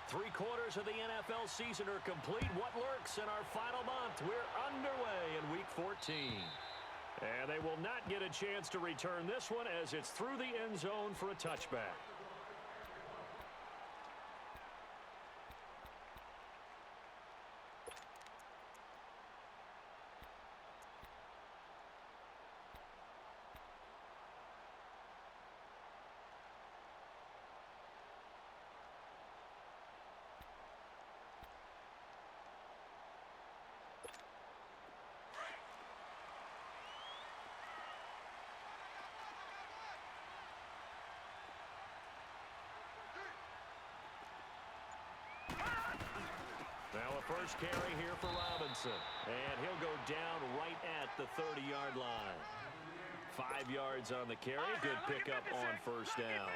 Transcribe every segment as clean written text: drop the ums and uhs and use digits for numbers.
3/4 of the NFL season are complete. What lurks in our final month? We're underway in Week 14. And they will not get a chance to return this one as it's through the end zone for a touchback. Now a first carry here for Robinson. And he'll go down right at the 30-yard line. 5 yards on the carry. Good pickup on first down.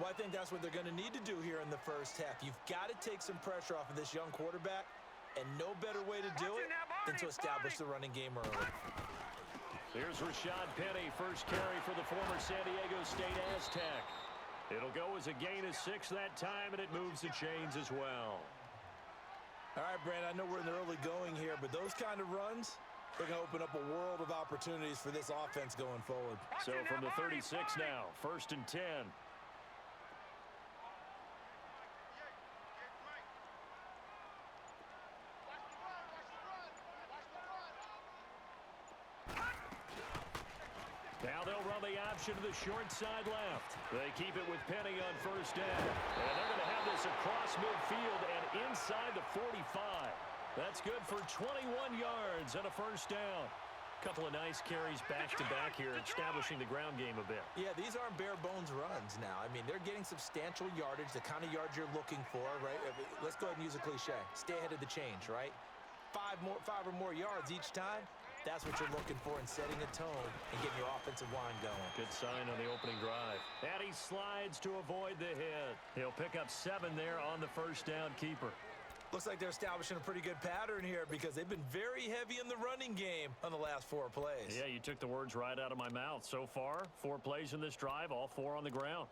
Well, I think that's what they're going to need to do here in the first half. You've got to take some pressure off of this young quarterback, and no better way to do it than to establish the running game early. Here's Rashad Penny, first carry for the former San Diego State Aztec. It'll go as a gain of 6 that time, and it moves the chains as well. All right, Brandon, I know we're in the early going here, but those kind of runs, they're going to open up a world of opportunities for this offense going forward. So from the 36 now, 1st and 10. Now they'll run the option to the short side left. They keep it with Penny on first down. And they're going to have this across midfield and inside the 45. That's good for 21 yards and a first down. Couple of nice carries back-to-back here, establishing the ground game a bit. Yeah, these aren't bare-bones runs now. I mean, they're getting substantial yardage, the kind of yards you're looking for, right? Let's go ahead and use a cliche. Stay ahead of the change, right? 5 or more yards each time. That's what you're looking for in setting a tone and getting your offensive line going. Good sign on the opening drive. And he slides to avoid the hit. He'll pick up 7 there on the first down keeper. Looks like they're establishing a pretty good pattern here because they've been very heavy in the running game on the last 4 plays. Yeah, you took the words right out of my mouth. So far, 4 plays in this drive, all 4 on the ground.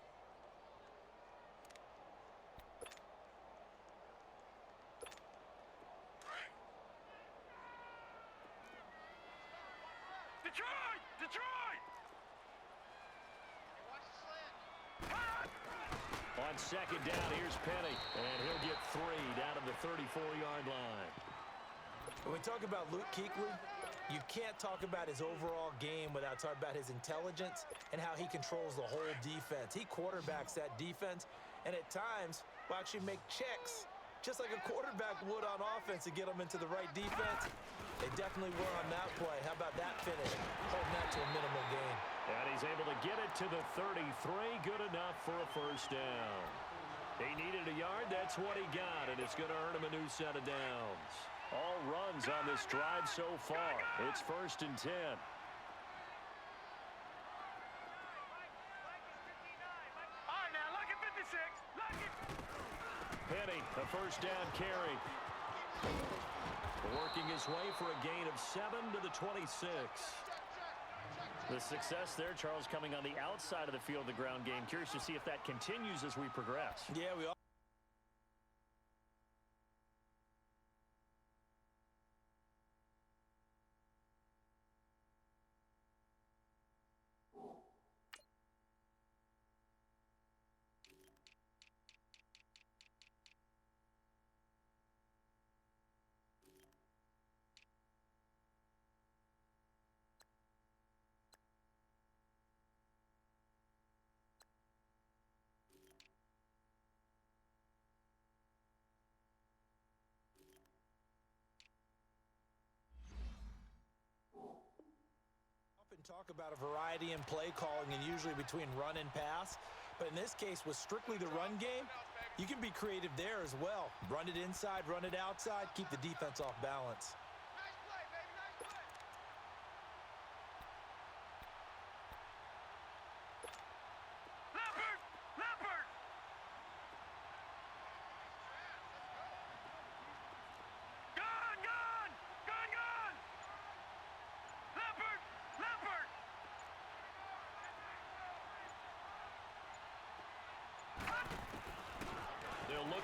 On second down, here's Penny, and he'll get 3 down to the 34-yard line. When we talk about Luke Kuechly, you can't talk about his overall game without talking about his intelligence and how he controls the whole defense. He quarterbacks that defense, and at times will actually make checks, just like a quarterback would on offense to get them into the right defense. They definitely were on that play. How about that finish? Holding that to a minimal gain. And he's able to get it to the 33. Good enough for a first down. He needed a yard. That's what he got, and it's going to earn him a new set of downs. All runs on this drive so far. It's 1st and 10. Penny, a first down carry. Working his way for a gain of 7 to the 26. The success there, Charles, coming on the outside of the field, the ground game. Curious to see if that continues as we progress. Yeah, we all. Talk about a variety in play calling and usually between run and pass, but in this case with strictly the run game, you can be creative there as well. Run it inside, run it outside, keep the defense off balance.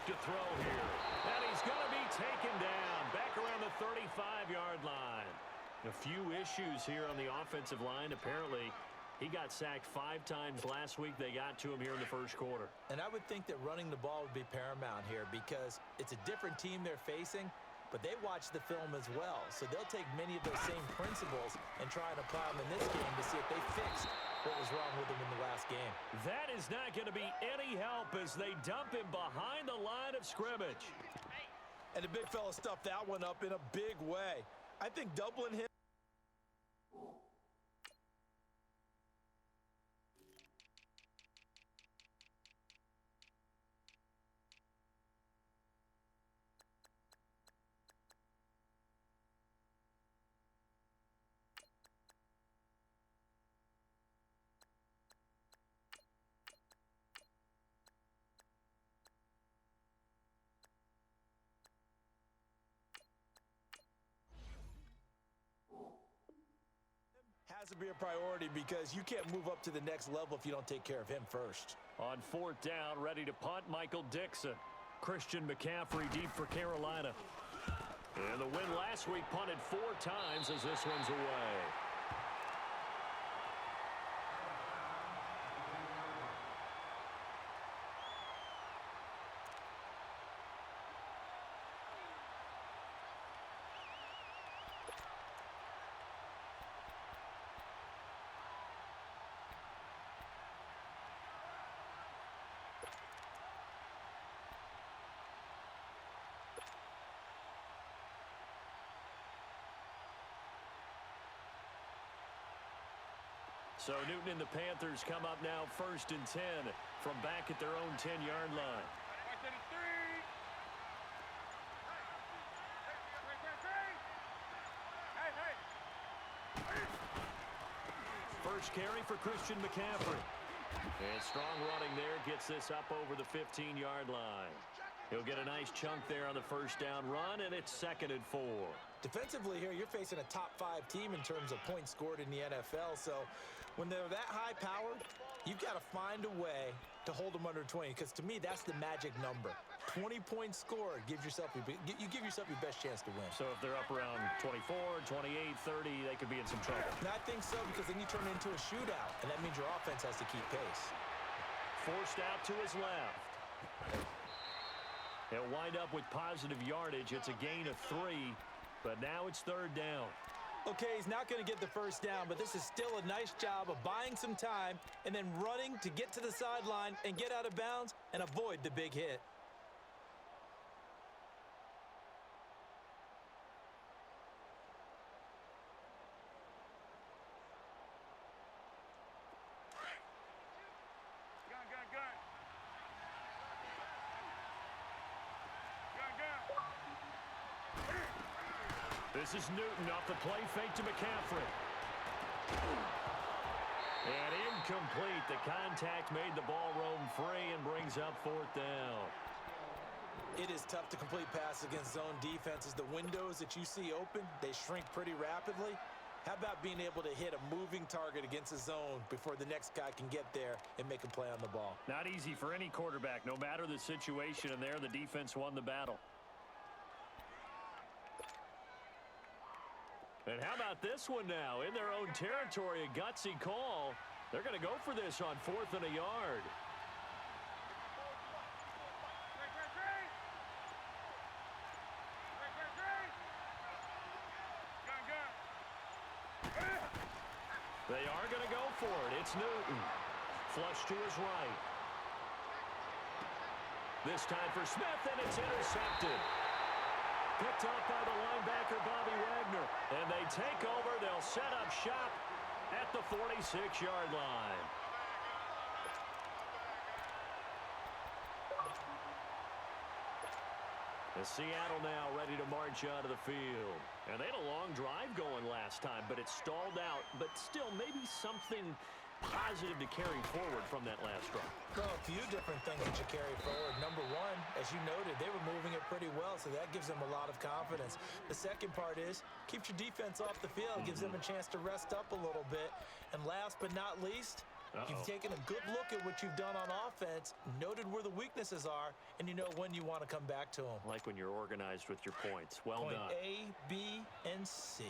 to throw here. And he's going to be taken down back around the 35-yard line. A few issues here on the offensive line. Apparently, he got sacked 5 times last week. They got to him here in the first quarter. And I would think that running the ball would be paramount here because it's a different team they're facing, but they watch the film as well. So they'll take many of those same principles and try and apply them in this game to see if they fixed what was wrong with them in the last game. That is not going to be any help as they dump him behind the line of scrimmage. And the big fella stuffed that one up in a big way. I think doubling him. Has to be a priority because you can't move up to the next level if you don't take care of him first. On 4th down, ready to punt, Michael Dixon. Christian McCaffrey deep for Carolina. And the win last week punted 4 times as this one's away. So Newton and the Panthers come up now 1st and 10 from back at their own 10-yard line. First carry for Christian McCaffrey. And strong running there gets this up over the 15-yard line. He'll get a nice chunk there on the first down run, and it's 2nd and 4. Defensively here, you're facing a top 5 team in terms of points scored in the NFL. So when they're that high-powered, you've got to find a way to hold them under 20. Because to me, that's the magic number. 20 points scored gives yourself you give yourself your best chance to win. So if they're up around 24, 28, 30, they could be in some trouble. And I think so because then you turn it into a shootout, and that means your offense has to keep pace. Forced out to his left. They'll wind up with positive yardage. It's a gain of 3, but now it's 3rd down. Okay, he's not going to get the first down, but this is still a nice job of buying some time and then running to get to the sideline and get out of bounds and avoid the big hit. This is Newton off the play fake to McCaffrey. And incomplete. The contact made the ball roam free and brings up 4th down. It is tough to complete passes against zone defenses. The windows that you see open, they shrink pretty rapidly. How about being able to hit a moving target against a zone before the next guy can get there and make a play on the ball? Not easy for any quarterback, no matter the situation, and there the defense won the battle. And how about this one now? In their own territory, a gutsy call. They're going to go for this on 4th and a yard. They are going to go for it. It's Newton. Flush to his right. This time for Smith, and it's intercepted. Picked up by the linebacker, Bobby Wagner. And they take over. They'll set up shop at the 46-yard line. The Seattle now ready to march out of the field. And they had a long drive going last time, but it stalled out. But still, maybe something positive to carry forward from that last drive. Well, a few different things that you carry forward. Number one, as you noted, they were moving it pretty well, so that gives them a lot of confidence. The second part is, keeps your defense off the field, gives them a chance to rest up a little bit. And last but not least, You've taken a good look at what you've done on offense, noted where the weaknesses are, and you know when you want to come back to them. Like when you're organized with your points. Well Point done. A, B, and C.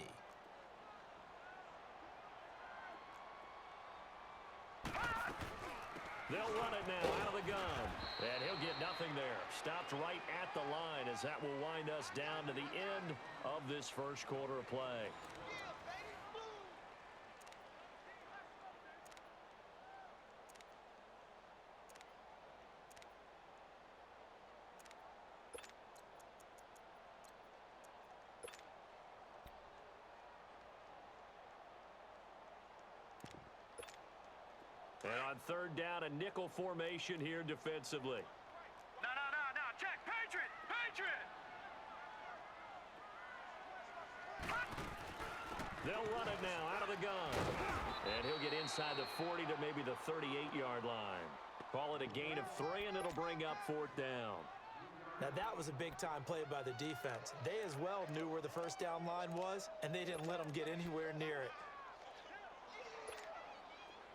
They'll run it now out of the gun. And he'll get nothing there. Stopped right at the line as that will wind us down to the end of this first quarter of play. And on third down, a nickel formation here defensively. No. Check. Patriot. They'll run it now out of the gun. And he'll get inside the 40 to maybe the 38-yard line. Call it a gain of 3, and it'll bring up fourth down. Now, that was a big-time play by the defense. They as well knew where the first down line was, and they didn't let them get anywhere near it.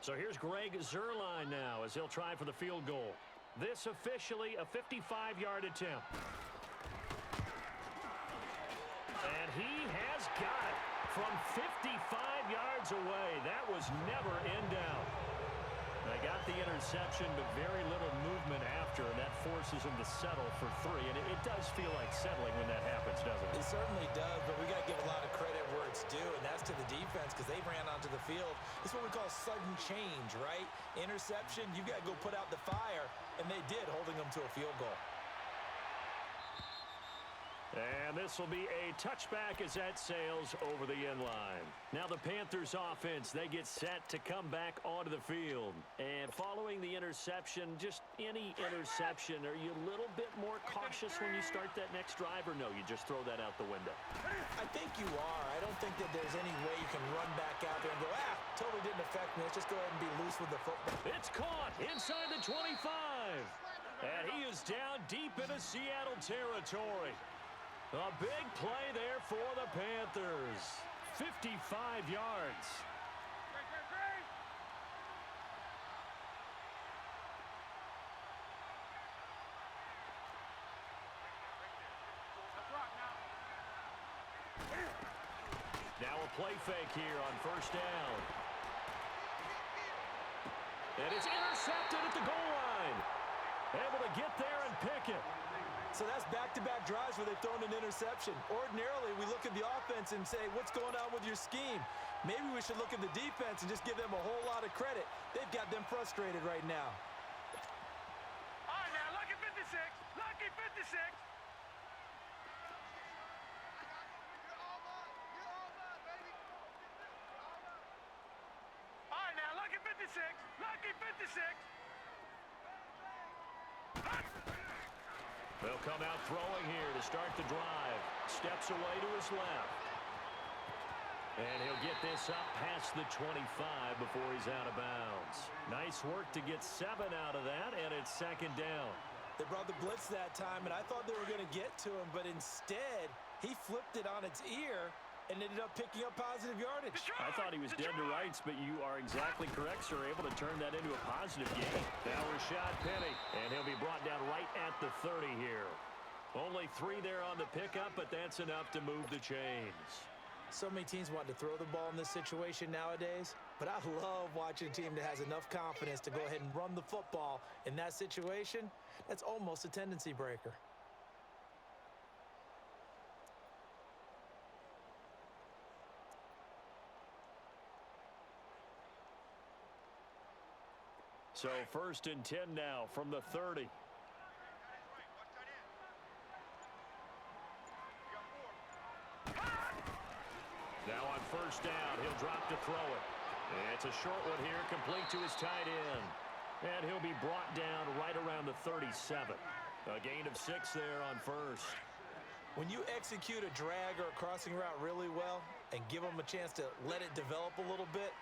So here's Greg Zuerlein now as he'll try for the field goal. This officially a 55-yard attempt. And he has got it from 55 yards away. That was never in doubt. They got the interception, but very little movement after, and that forces them to settle for 3. And it does feel like settling when that happens, doesn't it? It certainly does, but we got to give a lot of credit where it's due, and that's to the defense because they ran onto the field. It's what we call sudden change, right? Interception, you got to go put out the fire, and they did, holding them to a field goal. And this will be a touchback as that sails over the end line. Now the Panthers offense, they get set to come back onto the field. And following the interception, just any interception, are you a little bit more cautious when you start that next drive, or no, you just throw that out the window? I think you are. I don't think that there's any way you can run back out there and go, totally didn't affect me. Let's just go ahead and be loose with the football. It's caught inside the 25. And he is down deep into Seattle territory. A big play there for the Panthers. 55 yards. Now a play fake here on first down. And it's intercepted at the goal line. Able to get there and pick it. So that's back-to-back drives where they've thrown an interception. Ordinarily, we look at the offense and say, what's going on with your scheme? Maybe we should look at the defense and just give them a whole lot of credit. They've got them frustrated right now. All right, now, lucky 56. Lucky 56. All right, now, lucky 56. Lucky 56. They'll come out throwing here to start the drive. Steps away to his left. And he'll get this up past the 25 before he's out of bounds. Nice work to get 7 out of that, and it's second down. They brought the blitz that time, and I thought they were going to get to him, but instead, he flipped it on its ear and ended up picking up positive yardage. I thought he was dead to rights, but you are exactly correct, sir. Able to turn that into a positive gain. Now Rashad Penny, and he'll be brought down right at the 30 here. Only 3 there on the pickup, but that's enough to move the chains. So many teams want to throw the ball in this situation nowadays, but I love watching a team that has enough confidence to go ahead and run the football. In that situation, that's almost a tendency breaker. So first and 10 now from the 30. Now on first down, he'll drop to throw it. It's a short one here, complete to his tight end. And he'll be brought down right around the 37. A gain of 6 there on first. When you execute a drag or a crossing route really well and give them a chance to let it develop a little bit,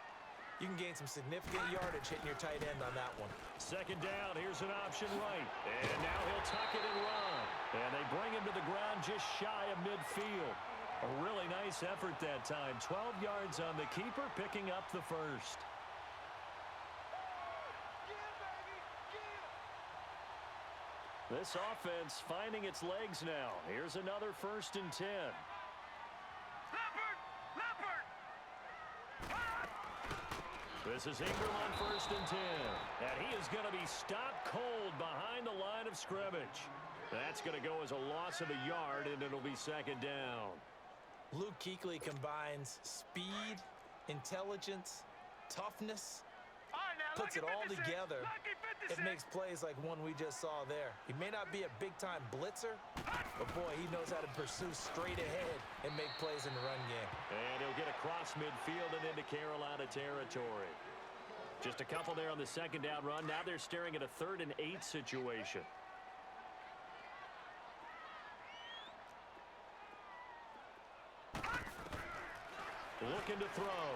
you can gain some significant yardage hitting your tight end on that one. Second down, here's an option right. And now he'll tuck it and run. And they bring him to the ground just shy of midfield. A really nice effort that time. 12 yards on the keeper, picking up the first. This offense finding its legs now. Here's another 1st and 10. Leopard! Leopard! This is Ingram on 1st and 10. And he is going to be stopped cold behind the line of scrimmage. That's going to go as a loss of a yard, and it'll be 2nd down. Luke Kuechly combines speed, intelligence, toughness, puts it all together. It makes plays like one we just saw there. He may not be a big-time blitzer, but boy, he knows how to pursue straight ahead and make plays in the run game. And he'll get across midfield and into Carolina territory. Just a couple there on the 2nd down run. Now they're staring at a 3rd and 8 situation. Looking to throw.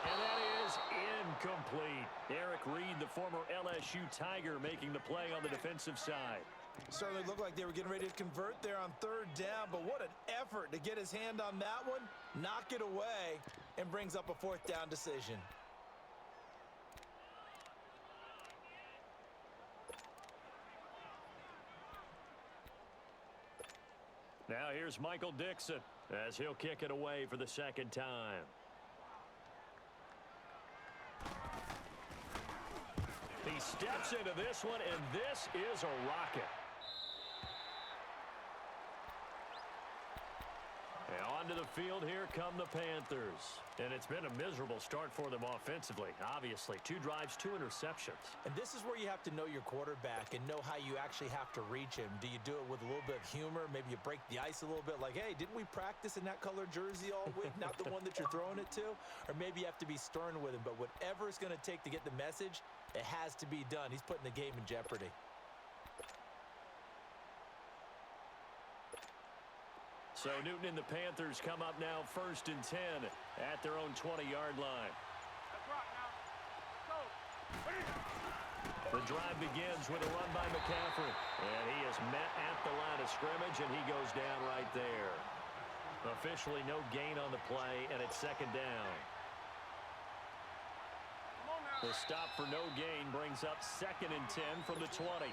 And that is incomplete. Eric Reed, the former LSU Tiger, making the play on the defensive side. Certainly looked like they were getting ready to convert there on 3rd down, but what an effort to get his hand on that one, knock it away, and brings up a 4th down decision. Now here's Michael Dixon as he'll kick it away for the 2nd time. He steps into this one, and this is a rocket. And onto the field, here come the Panthers. And it's been a miserable start for them offensively. Obviously, 2 drives, 2 interceptions. And this is where you have to know your quarterback and know how you actually have to reach him. Do you do it with a little bit of humor? Maybe you break the ice a little bit like, hey, didn't we practice in that color jersey all week? Not the one that you're throwing it to? Or maybe you have to be stern with him. But whatever it's going to take to get the message, it has to be done. He's putting the game in jeopardy. So Newton and the Panthers come up now 1st and 10 at their own 20-yard line. The drive begins with a run by McCaffrey. And he is met at the line of scrimmage, and he goes down right there. Officially no gain on the play, and it's 2nd down. The stop for no gain brings up 2nd and 10 from the 20.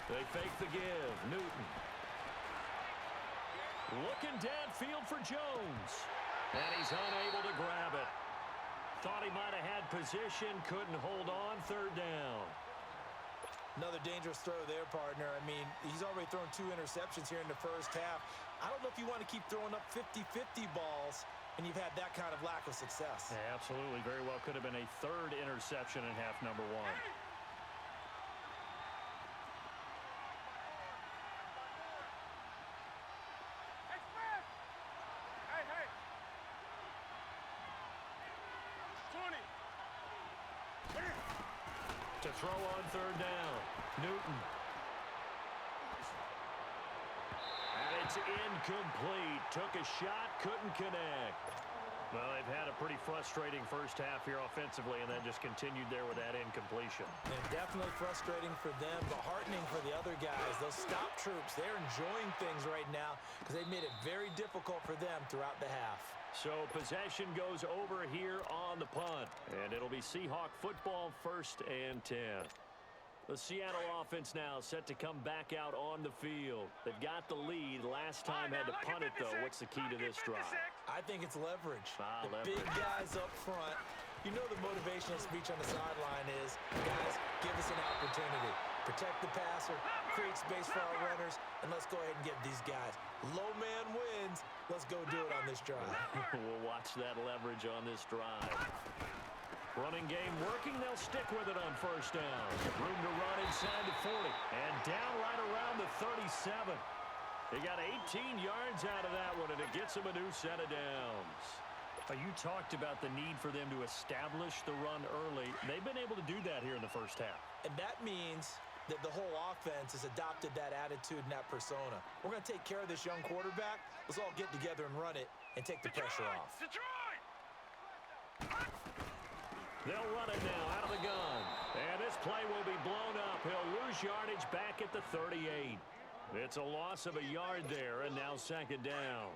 They fake the give. Newton. Looking downfield for Jones. And he's unable to grab it. Thought he might have had position. Couldn't hold on. 3rd down. Another dangerous throw there, partner. I mean, he's already thrown 2 interceptions here in the 1st half. I don't know if you want to keep throwing up 50-50 balls and you've had that kind of lack of success. Yeah, absolutely. Very well could have been a 3rd interception in half number 1. To throw on 3rd down. Newton. And it's incomplete. Took a shot, couldn't connect. Well, they've had a pretty frustrating 1st half here offensively, and then just continued there with that incompletion. And definitely frustrating for them, but heartening for the other guys. Those stop troops, they're enjoying things right now because they made it very difficult for them throughout the half. So possession goes over here on the punt, and it'll be Seahawk football 1st and 10. The Seattle offense now set to come back out on the field. They've got the lead. Last time had to punt it, though. What's the key to this drive? I think it's leverage. Leverage. Big guys up front. You know the motivational speech on the sideline is, guys, give us an opportunity. Protect the passer, create space for our runners, and let's go ahead and get these guys. Low man wins. Let's go do it on this drive. We'll watch that leverage on this drive. Running game working. They'll stick with it on 1st down. Room to run inside the 40. And down right around the 37. They got 18 yards out of that one, and it gets them a new set of downs. You talked about the need for them to establish the run early. They've been able to do that here in the 1st half. And that means that the whole offense has adopted that attitude and that persona. We're going to take care of this young quarterback. Let's all get together and run it and take the pressure off. Detroit! They'll run it now out of the gun. And this play will be blown up. He'll lose yardage back at the 38. It's a loss of a yard there, and now second down.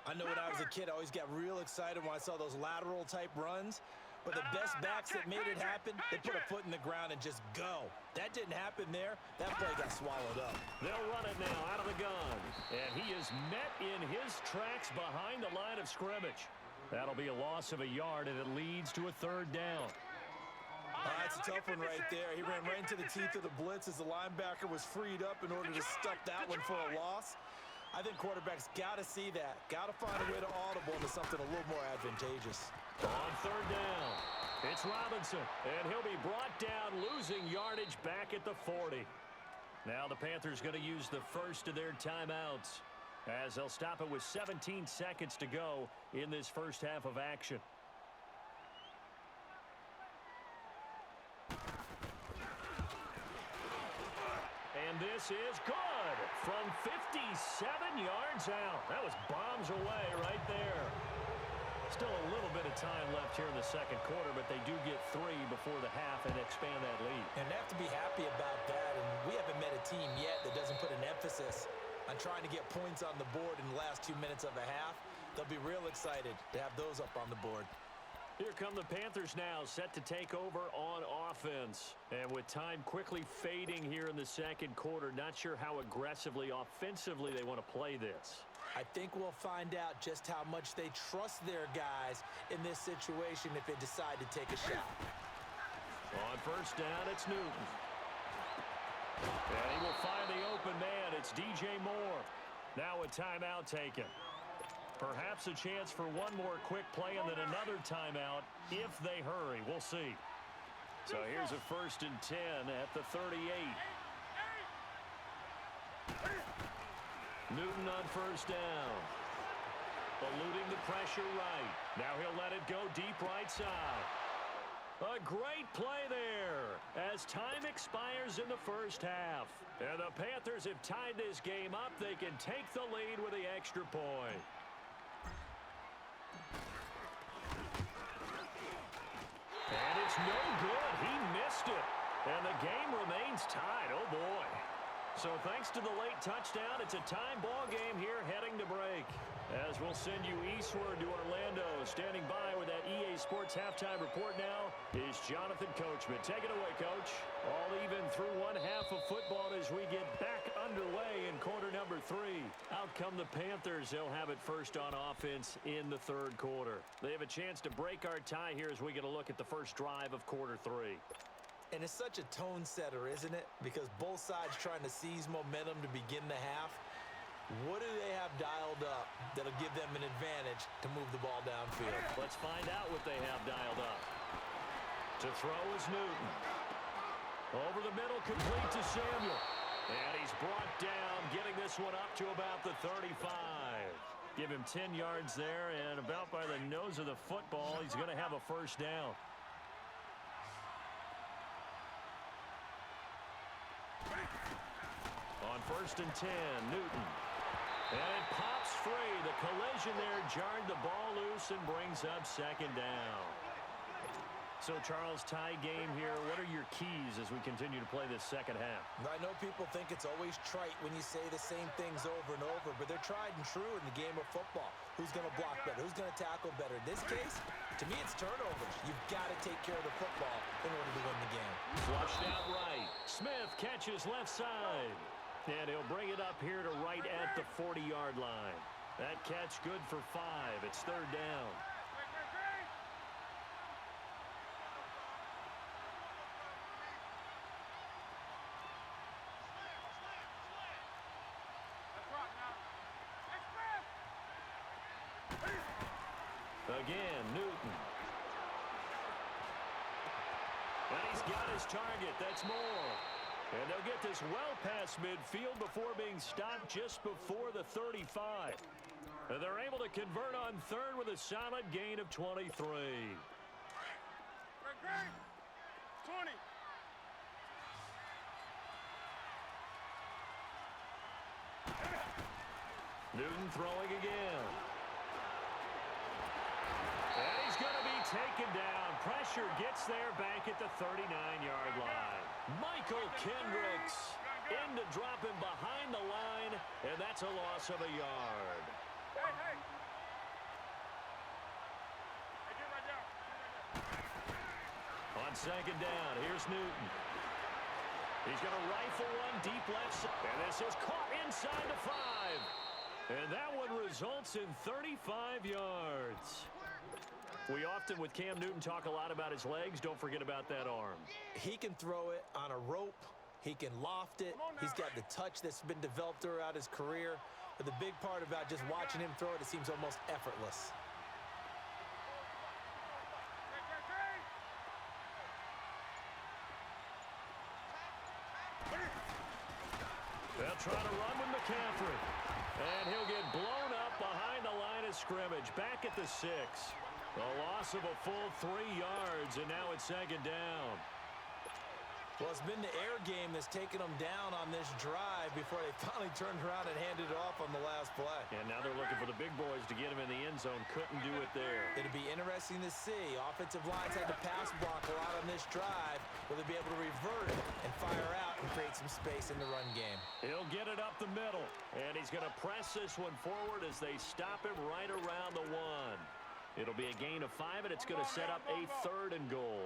I know when I was a kid, I always got real excited when I saw those lateral-type runs. But the best backs that made it happen, they put a foot in the ground and just go. That didn't happen there. That play got swallowed up. They'll run it now out of the gun. And he is met in his tracks behind the line of scrimmage. That'll be a loss of a yard, and it leads to a third down. That's a tough one right there. He ran right into the teeth of the blitz as the linebacker was freed up in order to stuff that one for a loss. I think quarterbacks got to see that. Got to find a way to audible into something a little more advantageous. On third down, it's Robinson, and he'll be brought down, losing yardage back at the 40. Now the Panthers going to use the first of their timeouts as they'll stop it with 17 seconds to go in this first half of action. And this is good from 57 yards out. That was bombs away right there. Still a little bit of time left here in the second quarter, but they do get 3 before the half and expand that lead. And they have to be happy about that. And we haven't met a team yet that doesn't put an emphasis on trying to get points on the board in the last 2 minutes of a half. They'll be real excited to have those up on the board. Here come the Panthers now, set to take over on offense. And with time quickly fading here in the second quarter, not sure how aggressively, offensively they want to play this. I think we'll find out just how much they trust their guys in this situation if they decide to take a shot. On first down, it's Newton. And he will find the open man. It's DJ Moore. Now a timeout taken. Perhaps a chance for one more quick play and then another timeout if they hurry. We'll see. So here's a 1st and 10 at the 38. Newton on first down. Eluding the pressure right. Now he'll let it go deep right side. A great play there as time expires in the first half. And the Panthers have tied this game up. They can take the lead with the extra point. And it's no good. He missed it. And the game remains tied. Oh, boy. So thanks to the late touchdown, it's a tie ball game here heading to break. As we'll send you eastward to Orlando. Standing by with that EA Sports halftime report now is Jonathan Coachman. Take it away, Coach. All even through one half of football as we get back underway in quarter number 3. Out come the Panthers. They'll have it first on offense in the third quarter. They have a chance to break our tie here as we get a look at the first drive of quarter 3. And it's such a tone setter, isn't it? Because both sides trying to seize momentum to begin the half. What do they have dialed up that'll give them an advantage to move the ball downfield? Let's find out what they have dialed up. To throw is Newton. Over the middle, complete to Samuel. And he's brought down, getting this one up to about the 35. Give him 10 yards there, and about by the nose of the football, he's going to have a first down. On 1st and 10, Newton. And it pops free. The collision there jarred the ball loose and brings up second down. So, Charles, tie game here. What are your keys as we continue to play this second half? I know people think it's always trite when you say the same things over and over, but they're tried and true in the game of football. Who's going to block better? Who's going to tackle better? In this case, to me, it's turnovers. You've got to take care of the football in order to win the game. Flushed out right. Smith catches left side. And he'll bring it up here to right at the 40-yard line. That catch good for 5. It's third down. Again, Newton. And he's got his target. That's Moore. And they'll get this well past midfield before being stopped just before the 35. And they're able to convert on third with a solid gain of 23. 20. Newton throwing again. And he's going to be taken down. pressure gets there back at the 39-yard line. Michael Kendricks in to drop him behind the line, and that's a loss of a yard. Hey. Hey, get right down. On second down, here's Newton. He's going to rifle one deep left side, and this is caught inside the 5. And that one results in 35 yards. We often, with Cam Newton, talk a lot about his legs. Don't forget about that arm. He can throw it on a rope. He can loft it. He's got the touch that's been developed throughout his career. But the big part about just watching him throw it seems almost effortless. They'll try to run with McCaffrey. And he'll get blown up behind the line of scrimmage. Back at the 6. A loss of a full 3 yards, and now it's second down. Well, it's been the air game that's taken them down on this drive before they finally turned around and handed it off on the last play. And now they're looking for the big boys to get him in the end zone. Couldn't do it there. It'll be interesting to see. Offensive lines had to pass block a lot on this drive. Will they be able to revert it and fire out and create some space in the run game? He'll get it up the middle. And he's going to press this one forward as they stop him right around the 1. It'll be a gain of 5, and it's going to set up a 3rd and goal.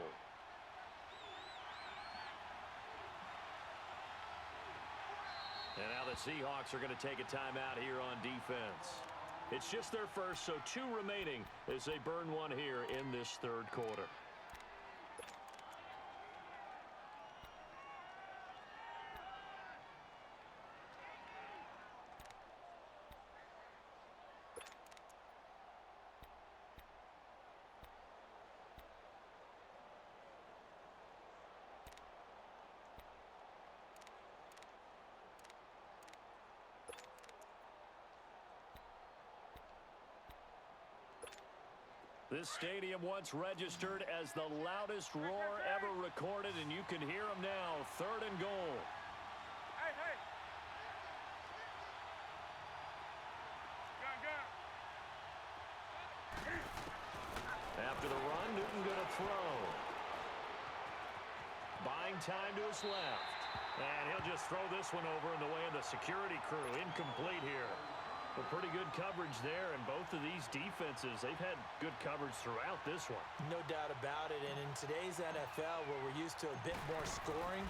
And now the Seahawks are going to take a timeout here on defense. It's just their first, so 2 remaining as they burn one here in this 3rd quarter. This stadium once registered as the loudest roar ever recorded, and you can hear them now. 3rd and goal. Hey. Gun. After the run, Newton going to throw. Buying time to his left. And he'll just throw this one over in the way of the security crew. Incomplete here. Well, pretty good coverage there, and both of these defenses, they've had good coverage throughout this one. No doubt about it, and in today's NFL, where we're used to a bit more scoring,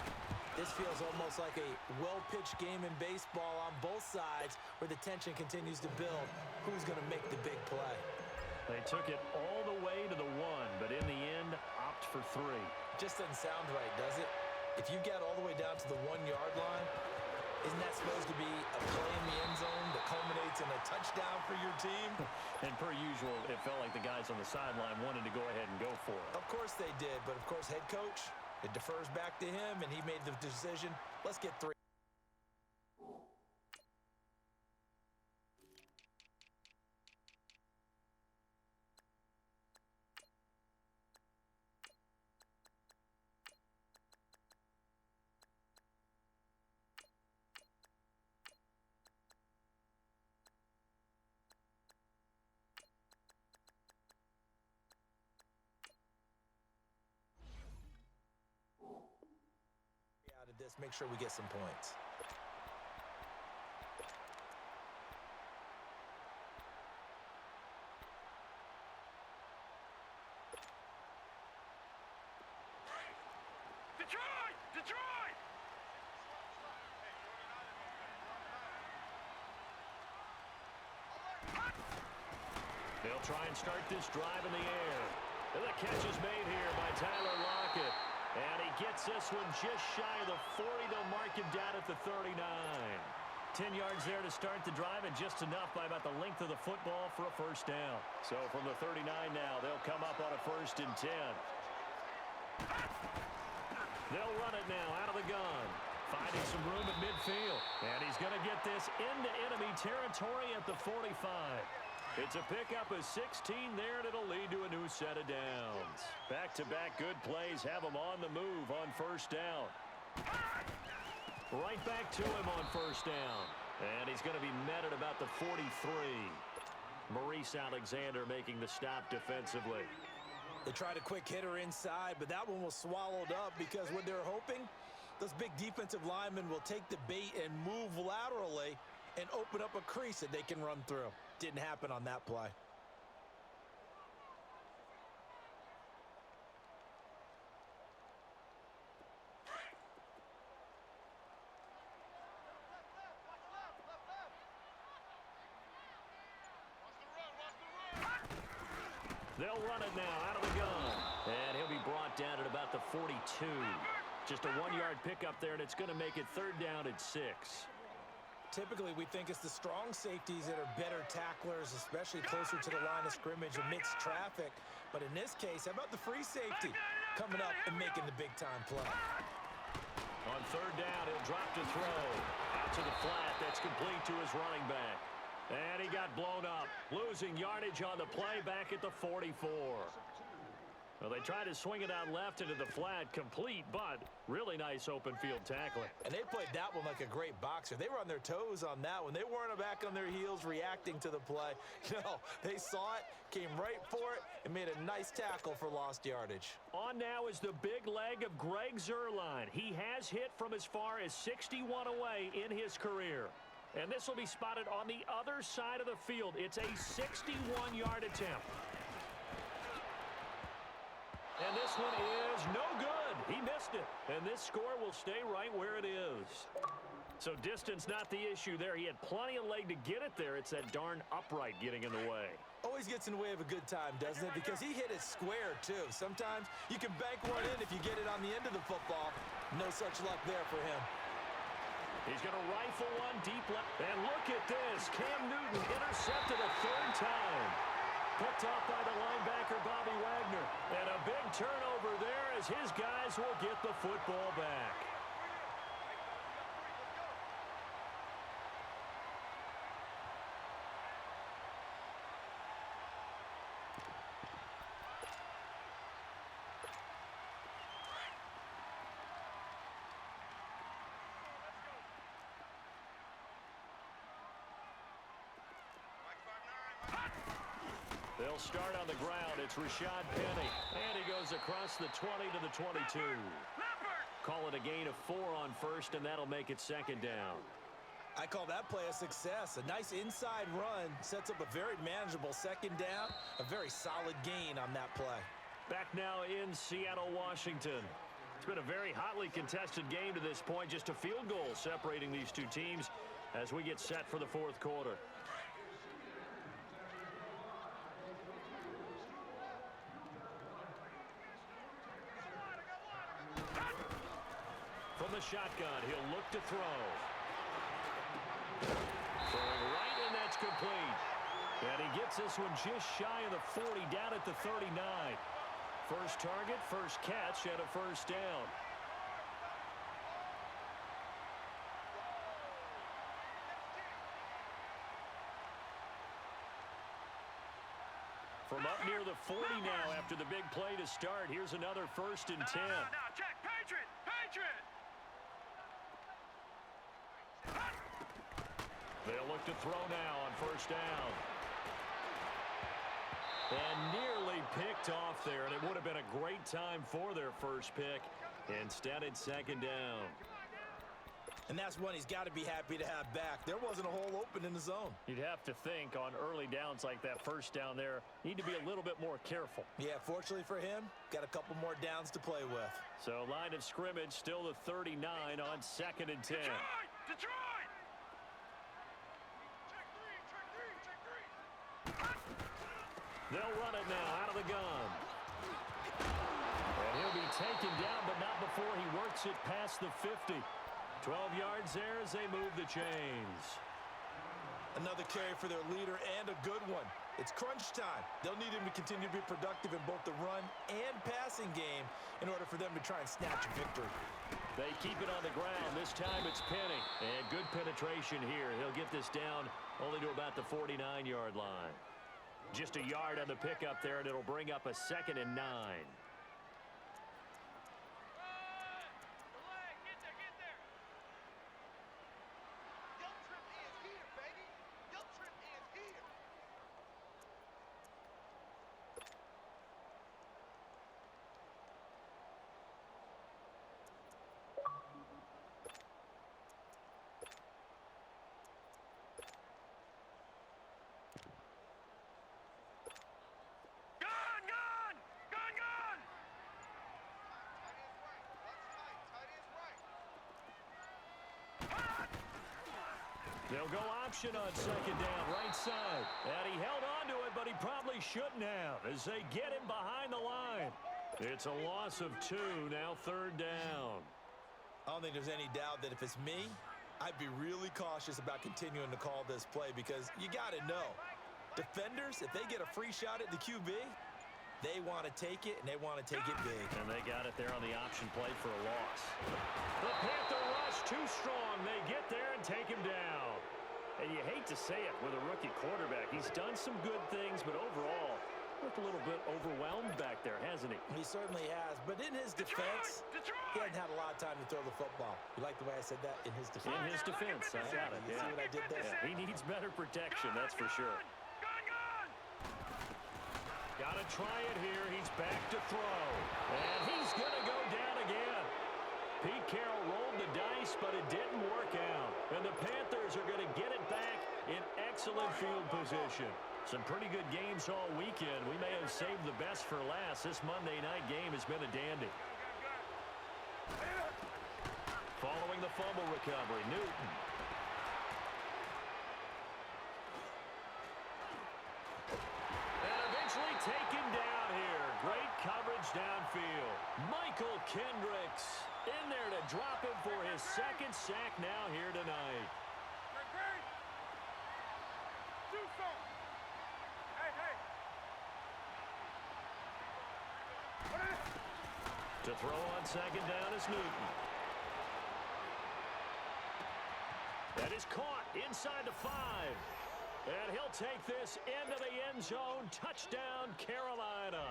this feels almost like a well-pitched game in baseball on both sides where the tension continues to build. Who's going to make the big play? They took it all the way to the 1, but in the end, opt for 3. Just doesn't sound right, does it? If you get all the way down to the 1-yard line, isn't that supposed to be a play in the end zone that culminates in a touchdown for your team? And per usual, it felt like the guys on the sideline wanted to go ahead and go for it. Of course they did, but of course head coach, it defers back to him, and he made the decision. Let's get 3. Make sure we get some points. Detroit! They'll try and start this drive in the air. And the catch is made here by Tyler Lockett. And he gets this one just shy of the 40. They'll mark him down at the 39. 10 yards there to start the drive, and just enough by about the length of the football for a first down. So from the 39 now, they'll come up on a 1st and 10. They'll run it now out of the gun. Finding some room at midfield. And he's going to get this into enemy territory at the 45. It's a pickup of 16 there, and it'll lead to a new set of downs. Back-to-back good plays have him on the move on 1st down. Right back to him on 1st down. And he's going to be met at about the 43. Maurice Alexander making the stop defensively. They tried a quick hitter inside, but that one was swallowed up because what they're hoping, those big defensive linemen will take the bait and move laterally and open up a crease that they can run through. Didn't happen on that play. They'll run it now out of the gun. And he'll be brought down at about the 42. Just a 1-yard pickup there, and it's going to make it 3rd down at 6. Typically, we think it's the strong safeties that are better tacklers, especially closer to the line of scrimmage amidst traffic. But in this case, how about the free safety coming up and making the big-time play? On 3rd down, he'll drop to throw. Out to the flat. That's complete to his running back. And he got blown up, losing yardage on the play back at the 44. Well, they tried to swing it out left into the flat, complete, but really nice open field tackling. And they played that one like a great boxer. They were on their toes on that one. They weren't back on their heels reacting to the play. No, they saw it, came right for it, and made a nice tackle for lost yardage. On now is the big leg of Greg Zuerlein. He has hit from as far as 61 away in his career. And this will be spotted on the other side of the field. It's a 61-yard attempt. And this one is no good. He missed it. And this score will stay right where it is. So distance not the issue there. He had plenty of leg to get it there. It's that darn upright getting in the way. Always gets in the way of a good time, doesn't it? Because he hit it square, too. Sometimes you can bank one in if you get it on the end of the football. No such luck there for him. He's going to rifle one deep left. And look at this. Cam Newton intercepted a 3rd time. Picked off by the linebacker, Bobby Wagner. And a big turnover there as his guys will get the football back. They'll start on the ground. It's Rashad Penny. And he goes across the 20 to the 22. Call it a gain of 4 on 1st, and that'll make it 2nd down. I call that play a success. A nice inside run sets up a very manageable 2nd down. A very solid gain on that play. Back now in Seattle, Washington. It's been a very hotly contested game to this point. Just a field goal separating these two teams as we get set for the 4th quarter. From the shotgun, he'll look to throw. Throwing right, and that's complete. And he gets this one just shy of the 40, down at the 39. First target, first catch, and a 1st down. From up near the 40 now after the big play to start. Here's another 1st and 10. No, check. Patriot! Patriot! They'll look to throw now on 1st down. And nearly picked off there, and it would have been a great time for their first pick. Instead, it's 2nd down. And that's one he's got to be happy to have back. There wasn't a hole open in the zone. You'd have to think on early downs like that 1st down there, need to be a little bit more careful. Yeah, fortunately for him, got a couple more downs to play with. So line of scrimmage still the 39 on 2nd and 10. Detroit! They'll run it now out of the gun. And he'll be taken down, but not before he works it past the 50. 12 yards there as they move the chains. Another carry for their leader and a good one. It's crunch time. They'll need him to continue to be productive in both the run and passing game in order for them to try and snatch a victory. They keep it on the ground. This time it's Penny. And good penetration here. He'll get this down only to about the 49-yard line. Just a yard on the pickup there, and it'll bring up a 2nd and 9. They'll go option on second down, right side. And he held on to it, but he probably shouldn't have as they get him behind the line. It's a loss of 2, now third down. I don't think there's any doubt that if it's me, I'd be really cautious about continuing to call this play because you got to know, defenders, if they get a free shot at the QB, they want to take it, and they want to take it big. And they got it there on the option play for a loss. The Panther rush too strong. They get there and take him down. And you hate to say it with a rookie quarterback. He's done some good things, but overall, looked a little bit overwhelmed back there, hasn't he? He certainly has. But in his defense, he hasn't had a lot of time to throw the football. You like the way I said that? In his defense. In his defense, I got it. You see what I did there? Yeah, he needs better protection, that's for sure. Got to try it here. He's back to throw. And he's going to go down again. Pete Carroll rolled the dice, but it didn't work out. And the Panthers are going to get it back in excellent field position. Some pretty good games all weekend. We may have saved the best for last. This Monday night game has been a dandy. Following the fumble recovery, Newton. And eventually taken down here. Great coverage downfield. Michael Kendricks in there to drop him for his second sack now here tonight. To throw on second down is Newton. That is caught inside the 5. And he'll take this into the end zone. Touchdown, Carolina.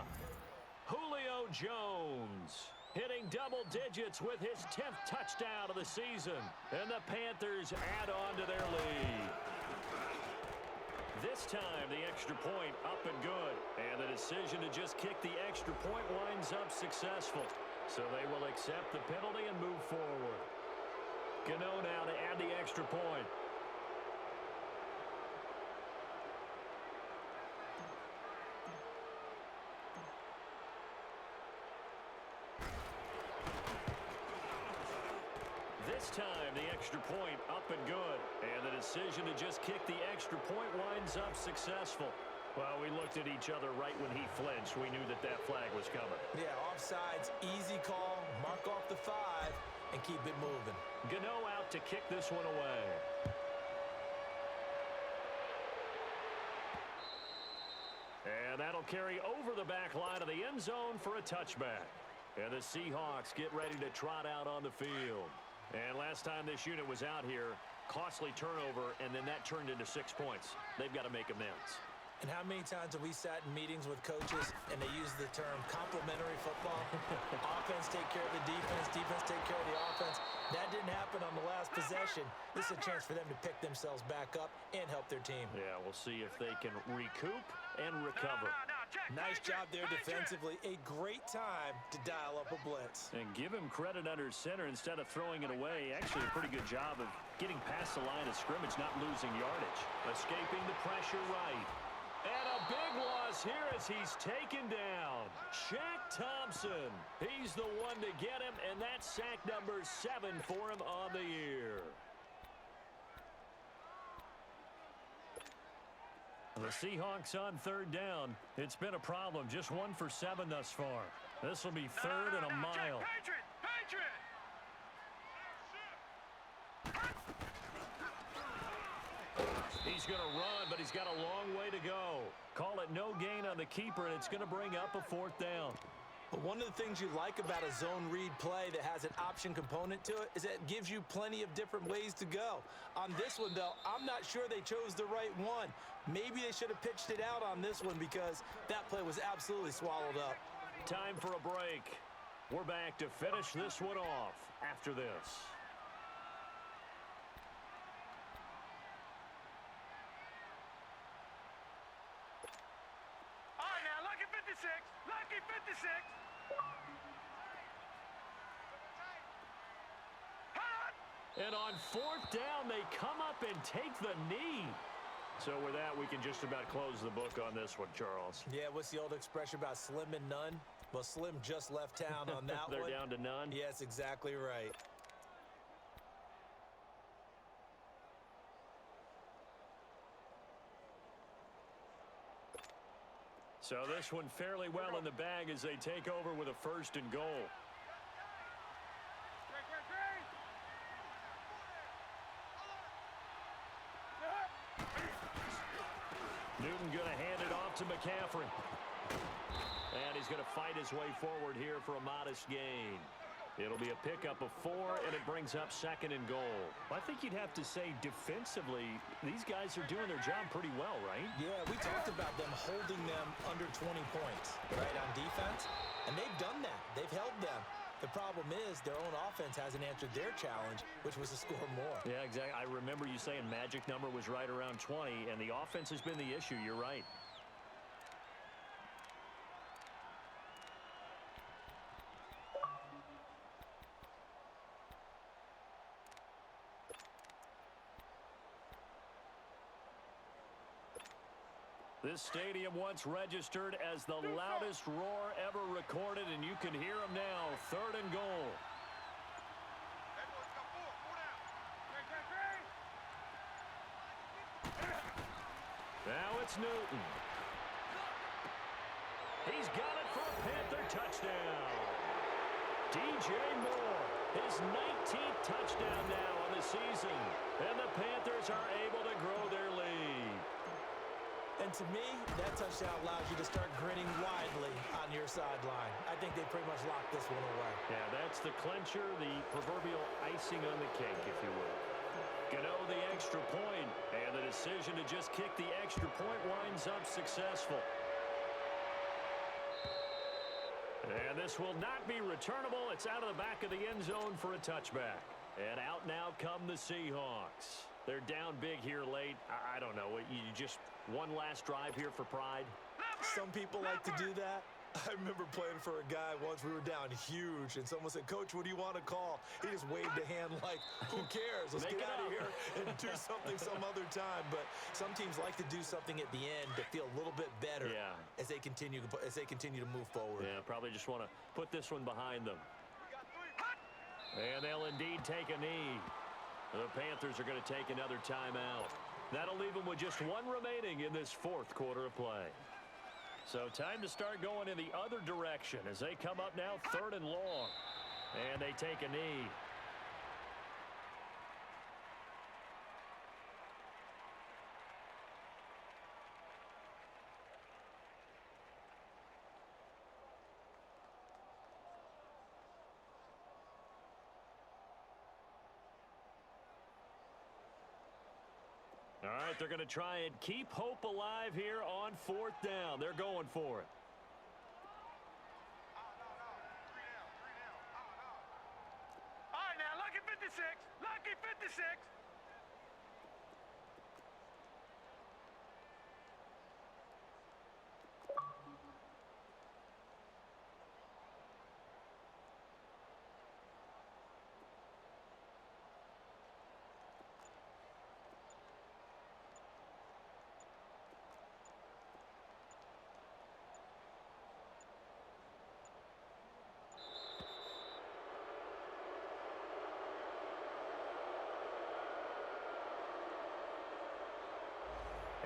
Julio Jones hitting double digits with his 10th touchdown of the season. And the Panthers add on to their lead. This time, the extra point up and good. And the decision to just kick the extra point winds up successful. So they will accept the penalty and move forward. Gano now to add the extra point. This time, the extra point up and good. And the decision to just kick the extra point winds up successful. Well, we looked at each other right when he flinched. We knew that that flag was coming. Yeah, offsides, easy call. Mark off the 5 and keep it moving. Gano out to kick this one away. And that'll carry over the back line of the end zone for a touchback. And the Seahawks get ready to trot out on the field. And last time this unit was out here, costly turnover, and then that turned into 6 points. They've got to make amends. And how many times have we sat in meetings with coaches and they use the term complementary football? Offense take care of the defense, defense take care of the offense. That didn't happen on the last possession. This is a chance for them to pick themselves back up and help their team. Yeah, we'll see if they can recoup and recover. Nice job there defensively. A great time to dial up a blitz. And give him credit under center instead of throwing it away. Actually, a pretty good job of getting past the line of scrimmage, not losing yardage. Escaping the pressure right. And a big loss here as he's taken down. Shaq Thompson. He's the one to get him, and that's sack number 7 for him on the year. The Seahawks on third down. It's been a problem. Just 1 for 7 thus far. This will be third and a mile. He's going to run, but he's got a long way to go. Call it no gain on the keeper, and it's going to bring up a 4th down. But one of the things you like about a zone read play that has an option component to it is that it gives you plenty of different ways to go. On this one, though, I'm not sure they chose the right one. Maybe they should have pitched it out on this one because that play was absolutely swallowed up. Time for a break. We're back to finish this one off after this. Lucky 56. And on 4th down, they come up and take the knee. So with that, we can just about close the book on this one, Charles. Yeah, what's the old expression about slim and none? Well, Slim just left town on that They're one. down to none? Yes, exactly right. So this one fairly well in the bag as they take over with a 1st and goal. Newton going to hand it off to McCaffrey. And he's going to fight his way forward here for a modest gain. It'll be a pickup of 4, and it brings up 2nd and goal. I think you'd have to say defensively, these guys are doing their job pretty well, right? Yeah, we talked about them holding them under 20 points, right, on defense. And they've done that. They've held them. The problem is their own offense hasn't answered their challenge, which was to score more. Yeah, exactly. I remember you saying magic number was right around 20, and the offense has been the issue. You're right. This stadium once registered as the loudest roar ever recorded, and you can hear them now. 3rd and goal. Now it's Newton. He's got it for a Panther touchdown. DJ Moore, his 19th touchdown now on the season. And the Panthers are able to grow their lead. And to me, that touchdown allows you to start grinning widely on your sideline. I think they pretty much locked this one away. Yeah, that's the clincher, the proverbial icing on the cake, if you will. Gano the extra point, and the decision to just kick the extra point winds up successful. And this will not be returnable. It's out of the back of the end zone for a touchback. And out now come the Seahawks. They're down big here late. I don't know. You just one last drive here for pride? Some people like to do that. I remember playing for a guy once. We were down huge, and someone said, "Coach, what do you want to call?" He just waved a hand like, who cares? Let's get out of here and do something some other time. But some teams like to do something at the end to feel a little bit better as they continue to move forward. Yeah, probably just want to put this one behind them. And they'll indeed take a knee. The Panthers are going to take another timeout. That'll leave them with just 1 remaining in this 4th quarter of play. So time to start going in the other direction as they come up now 3rd and long. And they take a knee. All right, they're going to try and keep hope alive here on 4th down. They're going for it. All right, now, lucky 56. Lucky 56.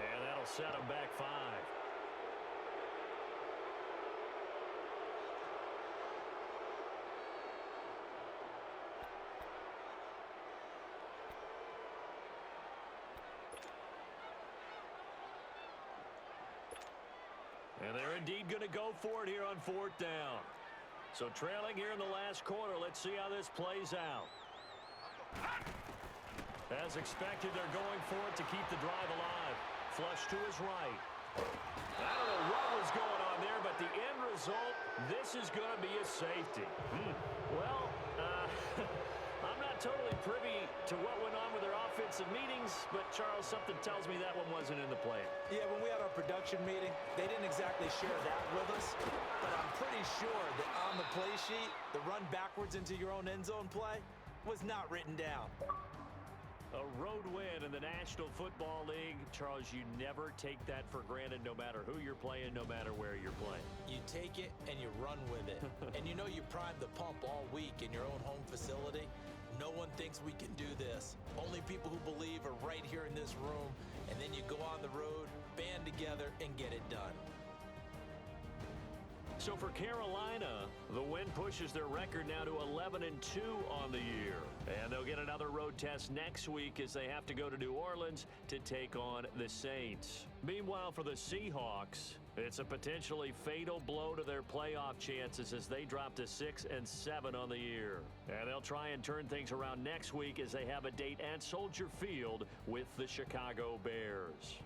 And that'll set them back 5. And they're indeed going to go for it here on 4th down. So trailing here in the last quarter, let's see how this plays out. As expected, they're going for it to keep the drive alive. Flush to his right. I don't know what was going on there, but the end result, this is going to be a safety. Well, I'm not totally privy to what went on with their offensive meetings, but, Charles, something tells me that one wasn't in the plan. Yeah, when we had our production meeting, they didn't exactly share that with us, but I'm pretty sure that on the play sheet, the run backwards into your own end zone play was not written down. A road win in the National Football League. Charles, you never take that for granted no matter who you're playing, no matter where you're playing. You take it and you run with it. And you know you primed the pump all week in your own home facility. No one thinks we can do this. Only people who believe are right here in this room. And then you go on the road, band together, and get it done. So for Carolina, the win pushes their record now to 11-2 on the year. And they'll get another road test next week as they have to go to New Orleans to take on the Saints. Meanwhile, for the Seahawks, it's a potentially fatal blow to their playoff chances as they drop to 6-7 on the year. And they'll try and turn things around next week as they have a date at Soldier Field with the Chicago Bears.